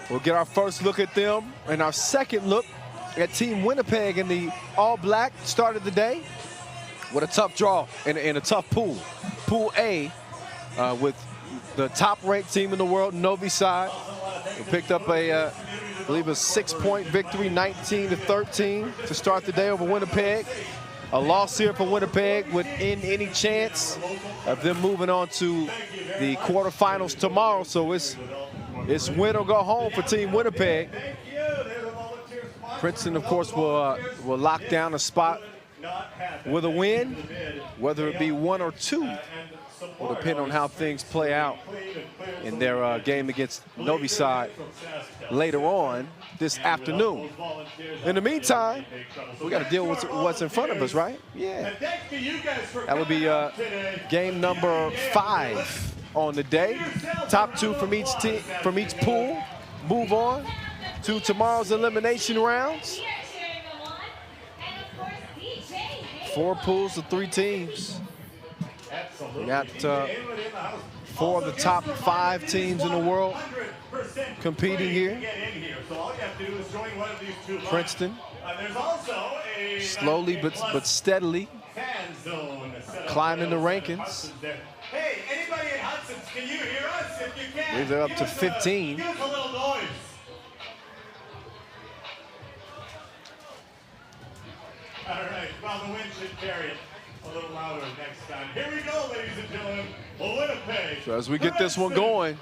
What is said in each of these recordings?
We'll get our first look at them and our second look at Team Winnipeg in the all-black start of the day with a tough draw and a tough pool. Pool A with the top-ranked team in the world, Novi side. We picked up I believe a 6-point victory, 19-13 to start the day over Winnipeg. A loss here for Winnipeg would end any chance of them moving on to the quarterfinals tomorrow. So it's win or go home for Team Winnipeg. Princeton, of course, will lock down a spot with a win, whether it be 1 or 2. Will depend on how things play out in their game against Novi side later on this afternoon. In the meantime, we got to deal with what's in front of us, right? Yeah. That would be game number 5 on the day. Top 2 from each team, from each pool, move on to tomorrow's elimination rounds. 4 pools of 3 teams. We got 4 of the top 5 teams in the world competing here. Princeton, slowly but steadily climbing the rankings. Hey, anybody in Hudson, can you hear us? If you can, I believe they're up to 15. Give us a little noise. All right, well, the wind should carry it a little louder next time. Here we go, ladies and gentlemen. Winnipeg. So as we get this one going,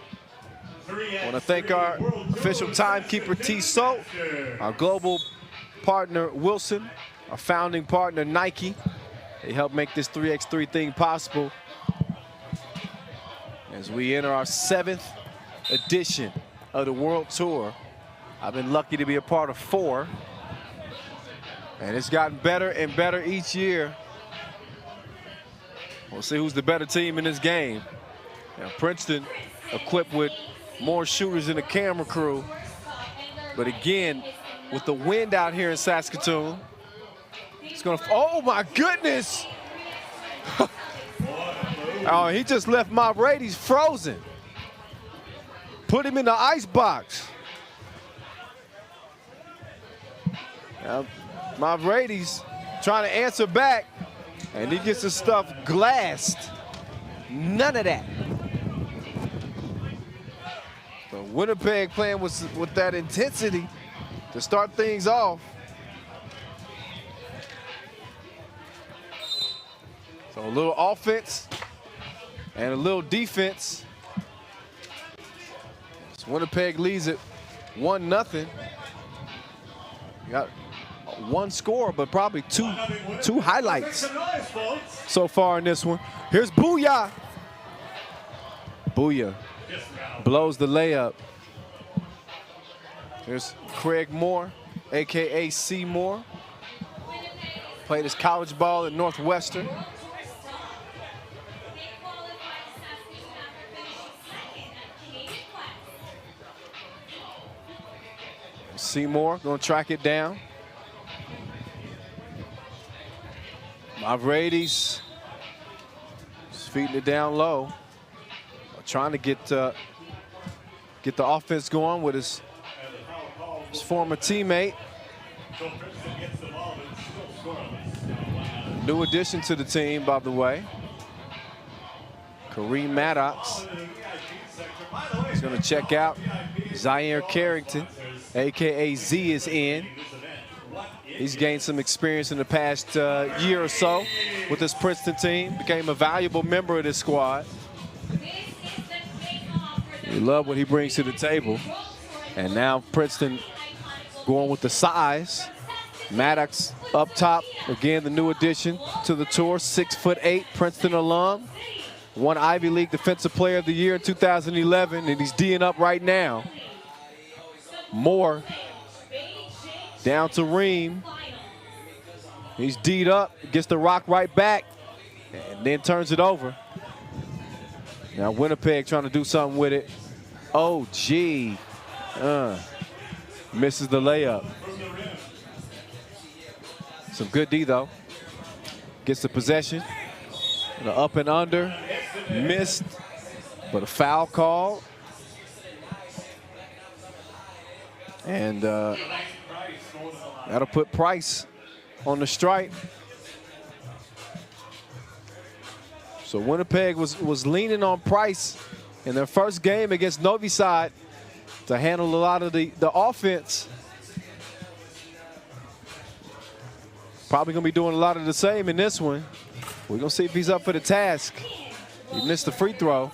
I want to thank our official timekeeper, T. So, our global partner, Wilson, our founding partner, Nike. They helped make this 3x3 thing possible. As we enter our 7th edition of the World Tour. I've been lucky to be a part of 4. And it's gotten better and better each year. We'll see who's the better team in this game. Now, Princeton equipped with more shooters than the camera crew. But again, with the wind out here in Saskatoon, it's gonna, oh my goodness! Oh, he just left Mavrades frozen. Put him in the ice box. Now, Mavrades trying to answer back, and he gets his stuff glassed. None of that. So Winnipeg playing with that intensity to start things off. So a little offense and a little defense. So Winnipeg leads it 1-0. Got 1 score, but probably two highlights so far in this one. Here's Booyah. Booyah blows the layup. Here's Craig Moore, AKA Seymour. Played his college ball at Northwestern. Seymour gonna track it down. Mavrades just feeding it down low, trying to get the offense going with his former teammate. New addition to the team, by the way. Kareem Maddox is going to check out. Zaire Carrington, AKA Z, is in. He's gained some experience in the past year or so with this Princeton team. Became a valuable member of this squad. We love what he brings to the table. And now Princeton going with the size. Maddox up top, again, the new addition to the tour, 6'8", Princeton alum. Won Ivy League Defensive Player of the Year in 2011, and he's D'ing up right now. Moore down to Ream. He's D'd up, gets the rock right back, and then turns it over. Now Winnipeg trying to do something with it. Oh, gee. Misses the layup. Some good D, though. Gets the possession. And an up and under. Missed, but a foul call. And that'll put Price on the strike. So Winnipeg was leaning on Price in their first game against Novi Sad to handle a lot of the offense. Probably going to be doing a lot of the same in this one. We're going to see if he's up for the task. He missed the free throw.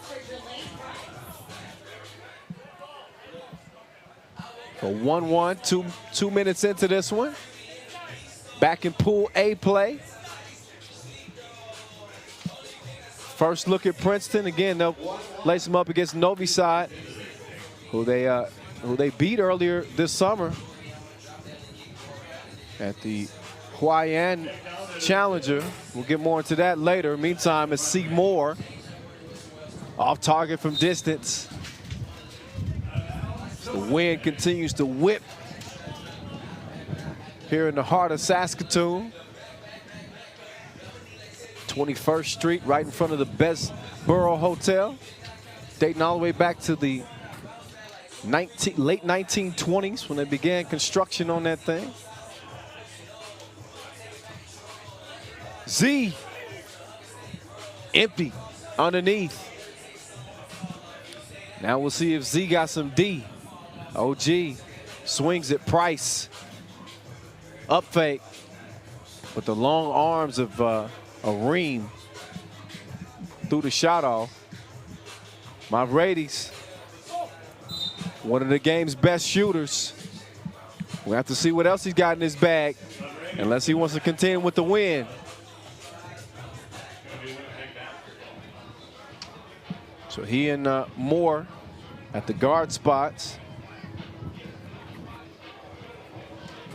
So 1-1, 2 minutes into this one. Back in Pool A play. First look at Princeton. Again, they'll lace them up against Novi Sad, who they beat earlier this summer at the Hawaiian Challenger. We'll get more into that later. Meantime, it's Seymour off target from distance. The wind continues to whip here in the heart of Saskatoon. 21st Street, right in front of the Best Borough Hotel, dating all the way back to the late 1920s when they began construction on that thing. Z, empty underneath. Now we'll see if Z got some D. OG swings at Price. Up fake with the long arms of Ream threw the shot off. Mavridis, one of the game's best shooters. We'll have to see what else he's got in his bag, unless he wants to contend with the win. So he and Moore at the guard spots.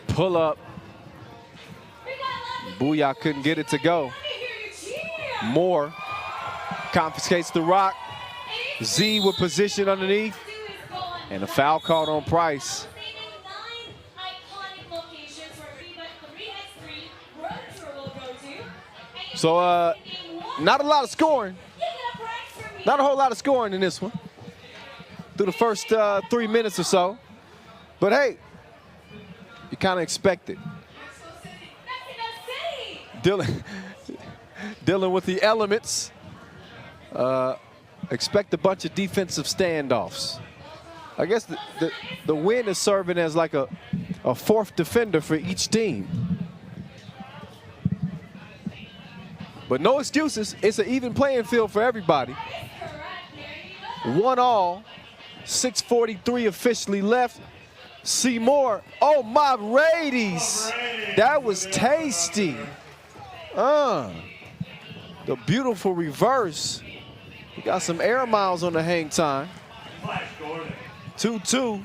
Pull up. Booyah couldn't get it to go. Moore confiscates the rock. Z with position underneath. And a foul called on Price. So not a lot of scoring. Not a whole lot of scoring in this one through the first 3 minutes or so. But hey, you kind of expect it. Dealing with the elements. Expect a bunch of defensive standoffs. I guess the win is serving as like a fourth defender for each team. But no excuses. It's an even playing field for everybody. 1-1, 6:43 officially left. Seymour, oh my ladies, that was tasty. The beautiful reverse. He got some air miles on the hang time. 2-2.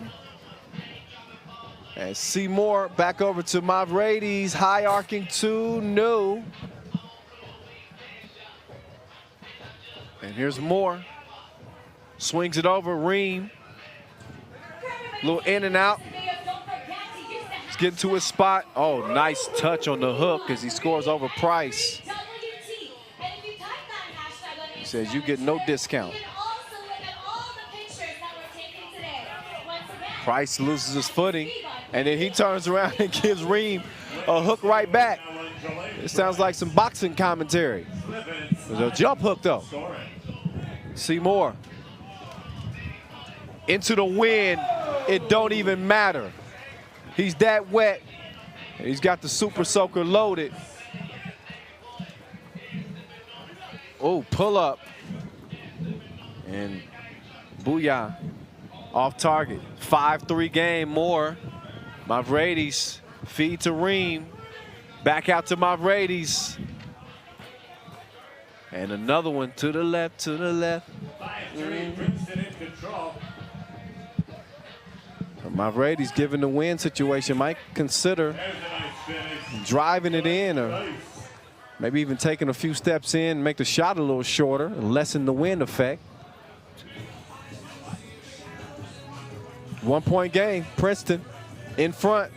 And Seymour back over to Mavridis, high arcing 2, no. And here's Moore. Swings it over, Ream. Little in and out. He's getting to his spot. Oh, nice touch on the hook as he scores over Price. He says you get no discount. Price loses his footing, and then he turns around and gives Ream a hook right back. It sounds like some boxing commentary. There's a jump hook, though. Seymour. Into the wind, it don't even matter. He's that wet. And he's got the Super Soaker loaded. Oh, pull up. And Booyah off target. 5-3 game. Moore. Mavridis feed to Ream. Back out to Mavridis. And another one to the left, to the left. Princeton in control. Mavridis, given the win situation, might consider driving it in or maybe even taking a few steps in, make the shot a little shorter and lessen the wind effect. 1 point game, Princeton in front.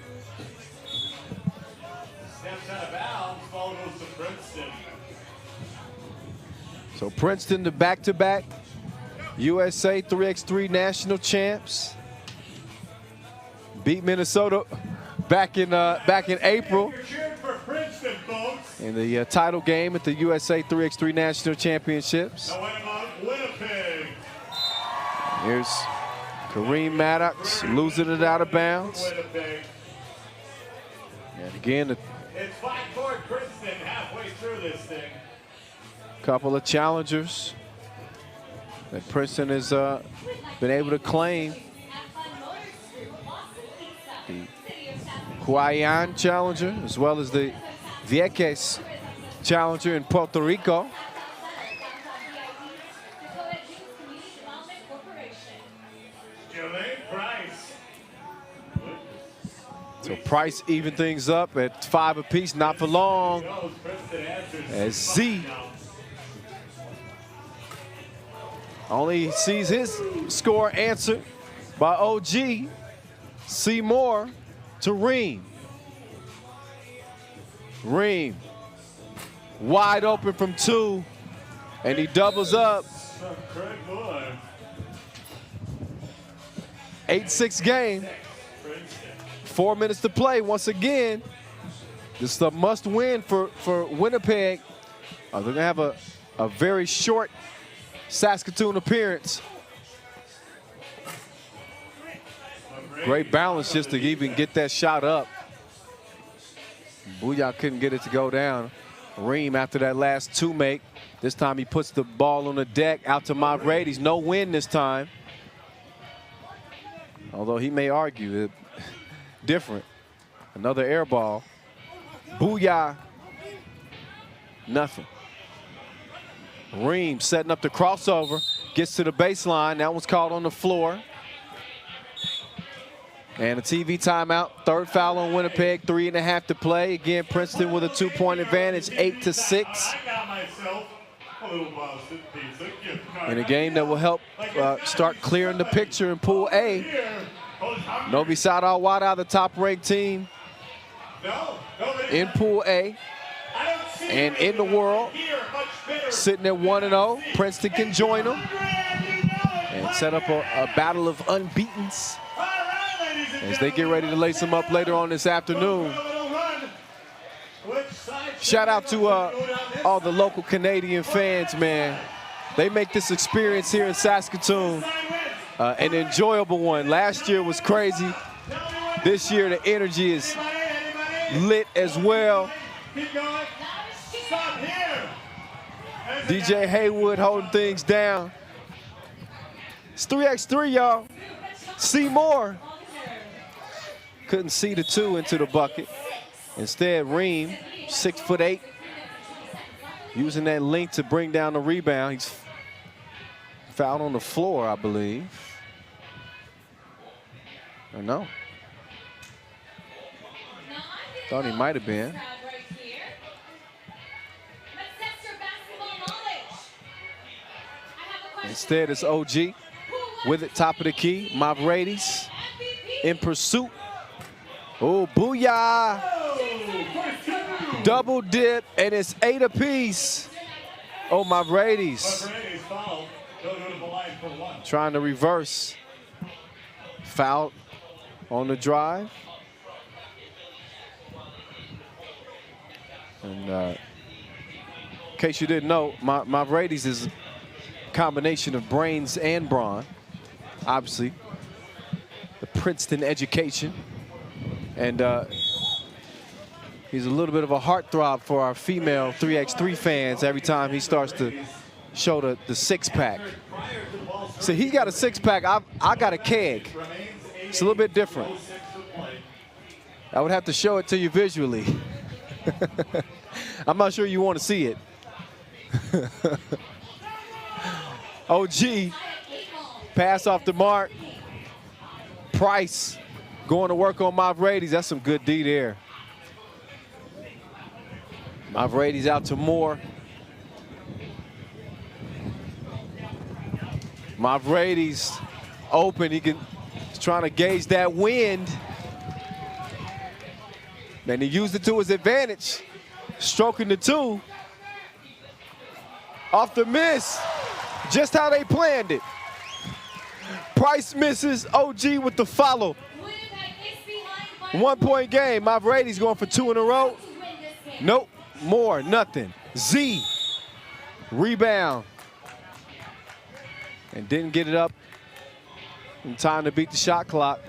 Steps out of bounds, ball goes to Princeton. So Princeton, the back-to-back USA 3x3 national champs. Beat Minnesota back in April You're cheering for Princeton, folks. in the title game at the USA 3x3 National Championships. Now what about Winnipeg? Here's Kareem Maddox losing it out of bounds. Winnipeg. And again, a It's 5-4 Princeton halfway through this thing. couple of challengers that Princeton has been able to claim. The Huayan challenger, as well as the Vieques challenger in Puerto Rico. Price. So Price even things up at 5 apiece, not for long, as Z only sees his score answered by OG. Seymour to Ream. Ream wide open from 2, and he doubles up. 8-6 game. 4 minutes to play. Once again, this is a must win for Winnipeg. They're going to have a very short Saskatoon appearance. Great balance just to even get that shot up. Booyah couldn't get it to go down. Ream after that last 2 make. This time he puts the ball on the deck out to Mavrades. No win this time. Although he may argue it different. Another air ball. Booyah. Nothing. Ream setting up the crossover. Gets to the baseline. That one's called on the floor. And a TV timeout. 3rd foul on Winnipeg. 3.5 to play. Again, Princeton with a 2-point advantage. 8-6. In a game that will help start clearing the picture in Pool A. Novi Sad Al-Wada, the top-ranked team in Pool A and in the world, sitting at 1-0. Princeton can join them and set up a battle of unbeatens as they get ready to lace them up later on this afternoon. Shout out to all the local Canadian fans, man. They make this experience here in Saskatoon an enjoyable one. Last year was crazy. This year the energy is lit as well. DJ Haywood holding things down. It's 3x3, y'all. Seymour couldn't see the 2 into the bucket. Instead, Ream, 6'8", using that length to bring down the rebound. He's fouled on the floor, I believe. Or no? Thought he might have been. Instead, it's OG with it, top of the key. Mavrades in pursuit. Oh, booyah! Double dip, and it's 8 apiece. Oh, Mavrades trying to reverse. Foul on the drive. And in case you didn't know, Mavrades is a combination of brains and brawn. Obviously, the Princeton education. And he's a little bit of a heartthrob for our female 3x3 fans every time he starts to show the six-pack. So he got a six-pack, I got a keg. It's a little bit different. I would have to show it to you visually. I'm not sure you want to see it. OG, pass off the mark. Price going to work on Mavrades. That's some good D there. Mavrades out to Moore. Mavrades open. He's trying to gauge that wind. And he used it to his advantage. Stroking the 2. Off the miss. Just how they planned it. Price misses. OG with the follow. 1-point game. My Brady's going for 2 in a row. Nope, more, nothing. Z, rebound. And didn't get it up in time to beat the shot clock.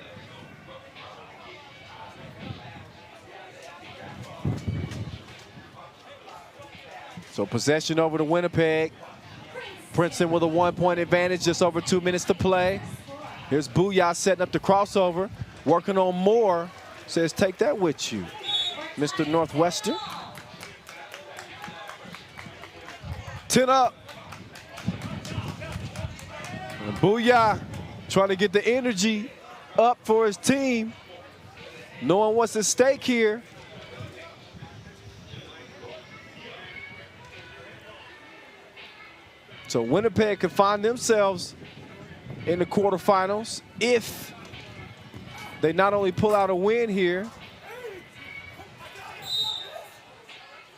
So possession over to Winnipeg. Princeton with a 1-point advantage, just over 2 minutes to play. Here's Booyah setting up the crossover, working on Moore. Says, take that with you, Mr. Northwestern. 10 up. And Booyah trying to get the energy up for his team, knowing what's at stake here. So Winnipeg can find themselves in the quarterfinals if they not only pull out a win here,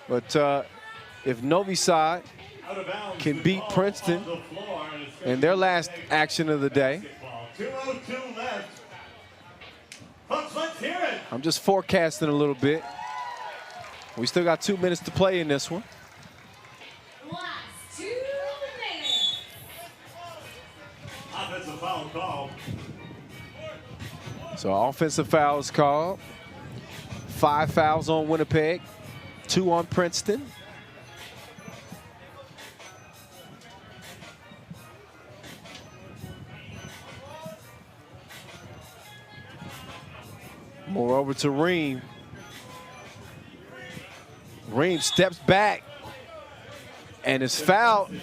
but if Novi side can beat Princeton in their last action of the day. 2:02 left. Folks, let's hear it. I'm just forecasting a little bit. We still got 2 minutes to play in this one. Last 2 minutes. Offensive foul called. So offensive fouls called. 5 fouls on Winnipeg, 2 on Princeton. More over to Ream. Ream steps back and is fouled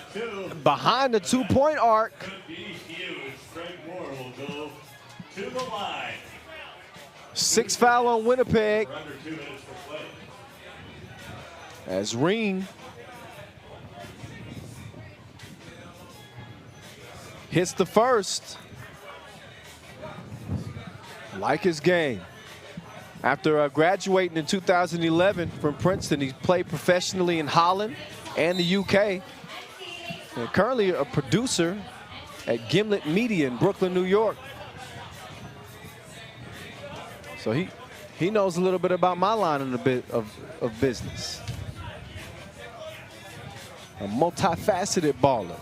behind the 2-point arc. Could be huge. Craig Moore will go to the line. 6 foul on Winnipeg For under 2 minutes to play. as Ream hits the first. Like his game. After graduating in 2011 from Princeton, he played professionally in Holland and the UK. And currently a producer at Gimlet Media in Brooklyn, New York. So he knows a little bit about my line in a bit of business. A multifaceted baller.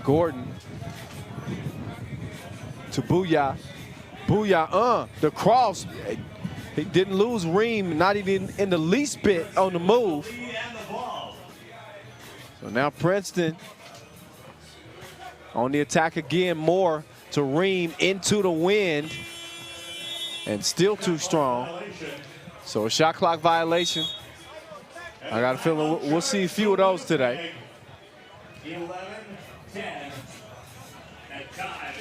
Gordon to Booyah. Booyah, the cross. He didn't lose Ream, not even in the least bit on the move. So now Princeton on the attack again, more to Ream into the wind, and still too strong. So a shot clock violation. I got a feeling we'll see a few of those today. 11-10.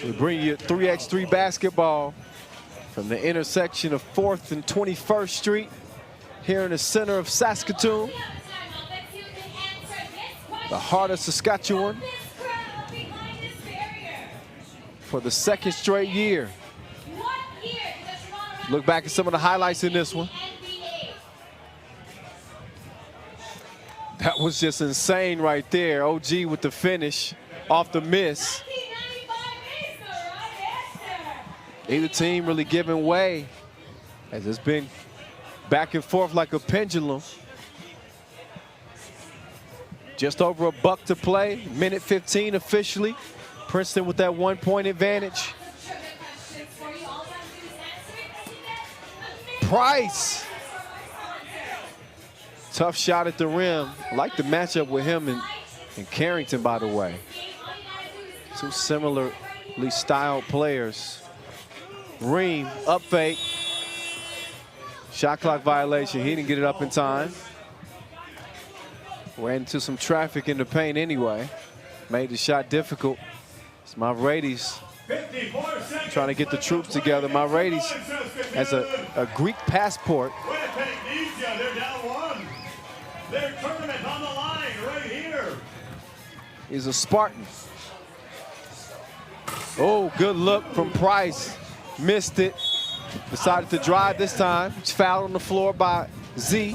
We bring you 3x3 basketball from the intersection of 4th and 21st Street here in the center of Saskatoon, the heart of Saskatchewan, for the 2nd straight year. Look back at some of the highlights in this one. That was just insane right there. OG with the finish off the miss. Either team really giving way as it's been back and forth like a pendulum. Just over a buck to play, minute 15 officially. Princeton with that 1-point advantage. Price. Tough shot at the rim. I like the matchup with him and Carrington, by the way. 2 similarly styled players. Ream, up fake. Shot clock violation. He didn't get it up in time. Ran into some traffic in the paint anyway. Made the shot difficult. It's my Raiders trying to get the troops together. My Raiders has a Greek passport. Winnipeg needs you. They're down 1. Their tournament on the line right here. He's a Spartan. Oh, good look from Price. Missed it. Decided to drive this time. He's fouled on the floor by Z.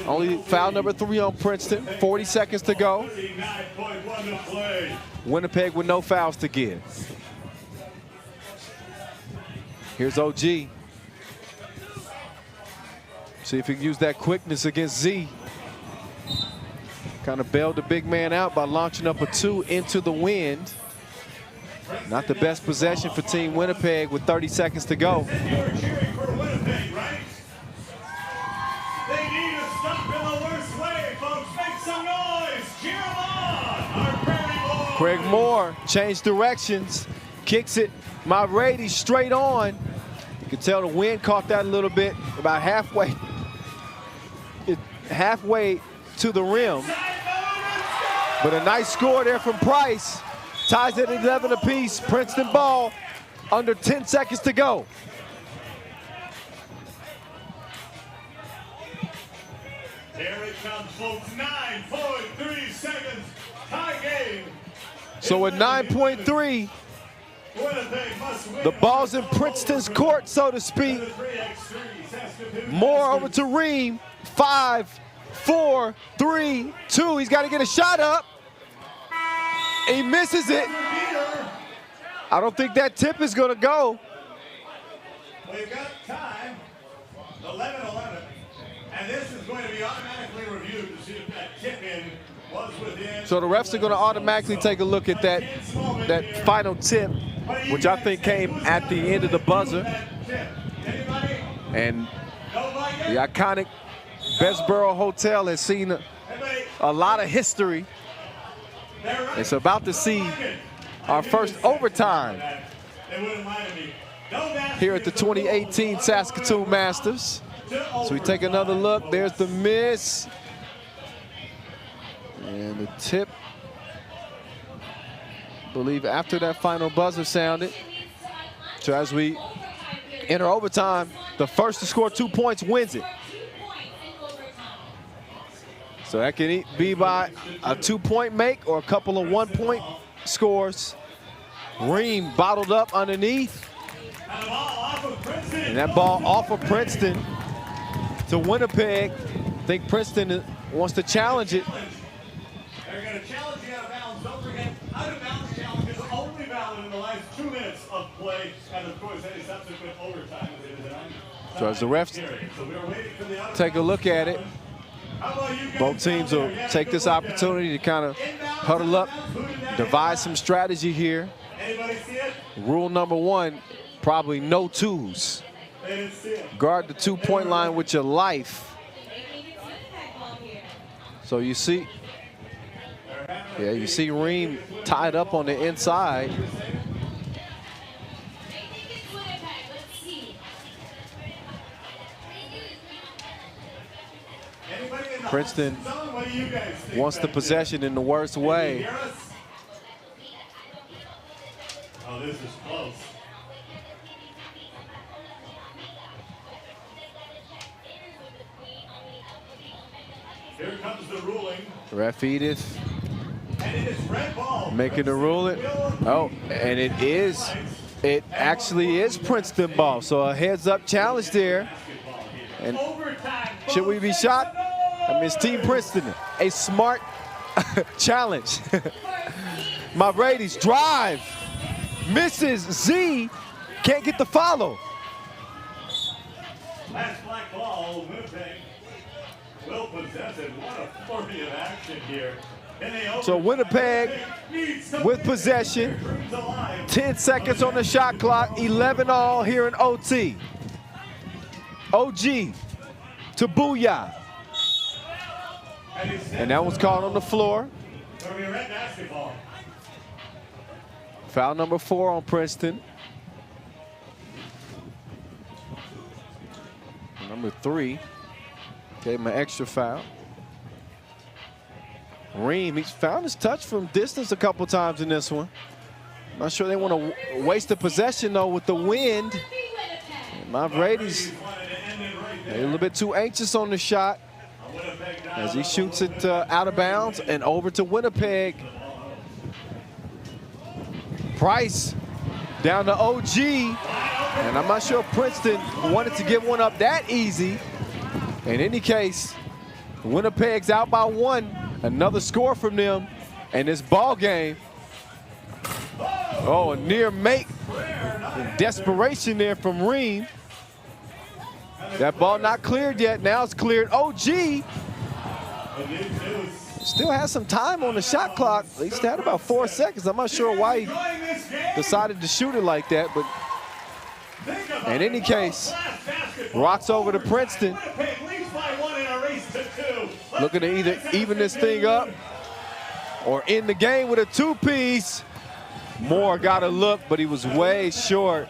Only foul number 3 on Princeton. 40 seconds to go. 39.1 to play. Winnipeg with no fouls to give. Here's OG. See if he can use that quickness against Z. Kind of bailed the big man out by launching up a 2 into the wind. Not the best possession for Team Winnipeg with 30 seconds to go. You're cheering for Winnipeg, right? They need to stop in the worst way, folks. Make some noise. Cheer them on. Our Prairie Boys. Craig Moore changed directions, kicks it. Mulready straight on. You can tell the wind caught that a little bit, about halfway to the rim. But a nice score there from Price. Ties it at 11 apiece. Princeton ball, under 10 seconds to go. Here it comes, folks. 9.3 seconds. Tie game. So at 9.3, Winnipeg must win. the ball's in Princeton's court, so to speak. 3x3, Saskatoon Moore Master. over to Ream. 5, 4, 3, 2. He's got to get a shot up. He misses it. I don't think that tip is going to go. We've got time. 11-11. And this is going to be automatically reviewed to see if that tip-in was within. So the refs are going to automatically take a look at that final tip, which I think came at the end of the buzzer. And the iconic Bessborough Hotel has seen a lot of history. It's about to see our first overtime here at the 2018 Saskatoon Masters. So we take another look. There's the miss. And the tip, I believe after that final buzzer sounded. So as we enter overtime, the first to score 2 points wins it. So that can be by a 2-point make or a couple of 1-point scores. Ream bottled up underneath. And that ball off of Princeton to Winnipeg. I think Princeton wants to challenge it. They're going to challenge you out of bounds. Don't forget, out of bounds challenge is only valid in the last 2 minutes of play. And of course, any subsequent overtime is in the So as the refs take a look at it, both teams will take this opportunity to kind of huddle up, devise some strategy here. Rule number 1, probably no twos. Guard the 2-point line with your life. So you see, you see Ream tied up on the inside. Princeton wants the possession in the worst way. Oh, this is close. Here comes the ruling. Ref Edith And it is red ball. making the ruling. Oh, and it actually is Princeton ball. So a heads-up challenge there. And should we be shocked? I mean, it's Team Princeton. A smart challenge. Mulready's drive. Misses Z. Can't get the follow. Last black ball, Winnipeg will possess it. What a flurry of action here. So Winnipeg with possession. 10 seconds on the shot clock. 11 all here in OT. OG to Booyah. And that was called on the floor. Foul number 4 on Princeton. Number 3 gave him an extra foul. Ream, he's found his touch from distance a couple times in this one. Not sure they want to waste the possession though with the wind. Mulready's a little bit too anxious on the shot as he shoots it out of bounds and over to Winnipeg. Price down to OG, and I'm not sure Princeton wanted to give one up that easy. In any case, Winnipeg's out by 1. Another score from them, and this ball game. Oh, a near make. In desperation there from Ream. That ball not cleared yet. Now it's cleared. OG still has some time on the shot clock. At least had about 4 seconds. I'm not sure why he decided to shoot it like that, but in any case, rocks over to Princeton. Looking to either even this thing up or end the game with a 2-piece. Moore got a look, but he was way short.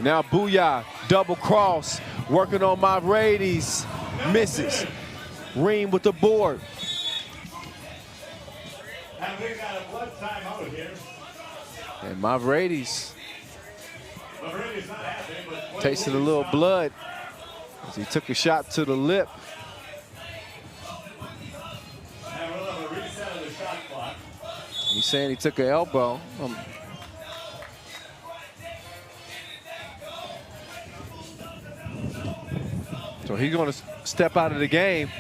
Now Booyah, double cross, working on Mavrades, misses. Ream with the board. And Mavrades tasted a little blood as he took a shot to the lip. He's saying he took an elbow. So he's going to step out of the game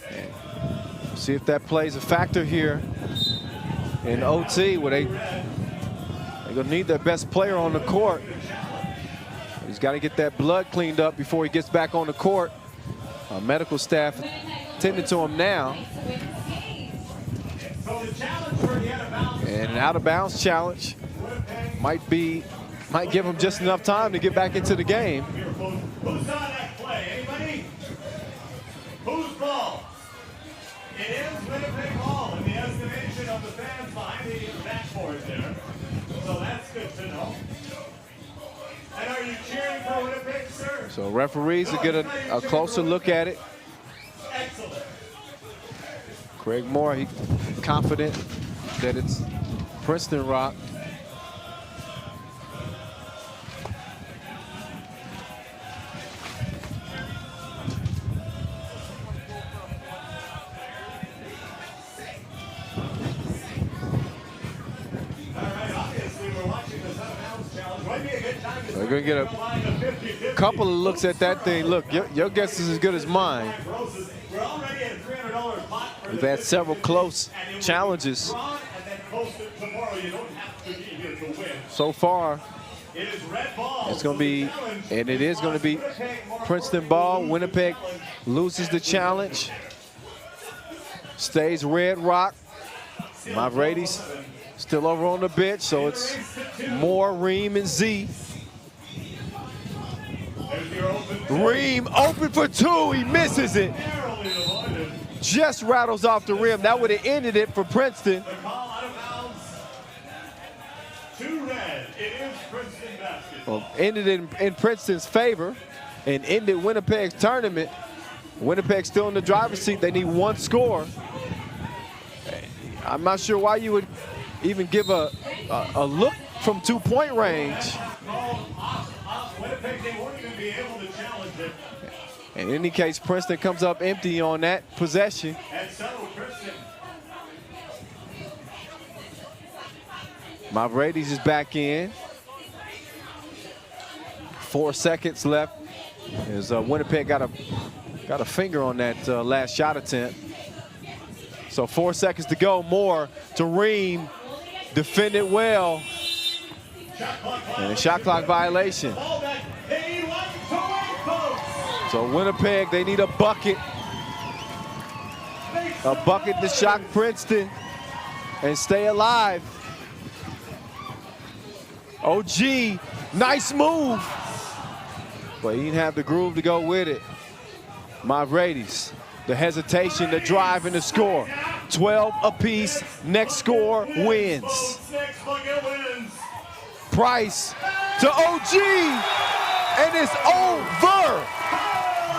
and see if that plays a factor here in OT, where they're going to need their best player on the court. He's got to get that blood cleaned up before he gets back on the court. Medical staff tending to him now. And an out-of-bounds challenge might give him just enough time to get back into the game. Who's on that play? Anybody? Whose ball? It is Winnipeg ball in the estimation of the fans behind the backboard there. So that's good to know. And are you cheering for Winnipeg, sir? So referees will get a closer look at it. Excellent. Craig Moore, he's confident that it's Princeton rock. We're going to get a couple of looks at that thing. Look, your guess is as good as mine. We've had several close challenges so far. It's going to be, and it is going to be Princeton ball. Winnipeg loses the challenge. Stays Red Rock. Mavrades still over on the bench, so it's Moore, Ream, and Z. Ream open for 2, he misses it. Just rattles off the rim. That would have ended it for Princeton. Well, ended it in Princeton's favor and ended Winnipeg's tournament. Winnipeg's still in the driver's seat. They need 1 score. I'm not sure why you would even give a look from 2-point range. In any case, Princeton comes up empty on that possession. Mavrades is back in. 4 seconds left. As Winnipeg got a finger on that last shot attempt. So 4 seconds to go. Moore to Ream, defended well. And a shot clock violation. So Winnipeg, they need a bucket. A bucket to shock Princeton and stay alive. OG, nice move. But he didn't have the groove to go with it. Mavrades, the hesitation, the drive, and the score. 12 apiece, next score wins. Price to OG, and it's over.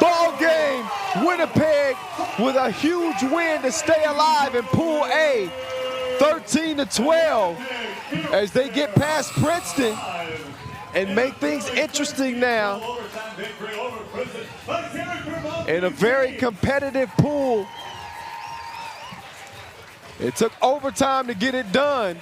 Ball game, Winnipeg with a huge win to stay alive in Pool A, 13-12, as they get past Princeton and make things interesting now in a very competitive pool. It took overtime to get it done.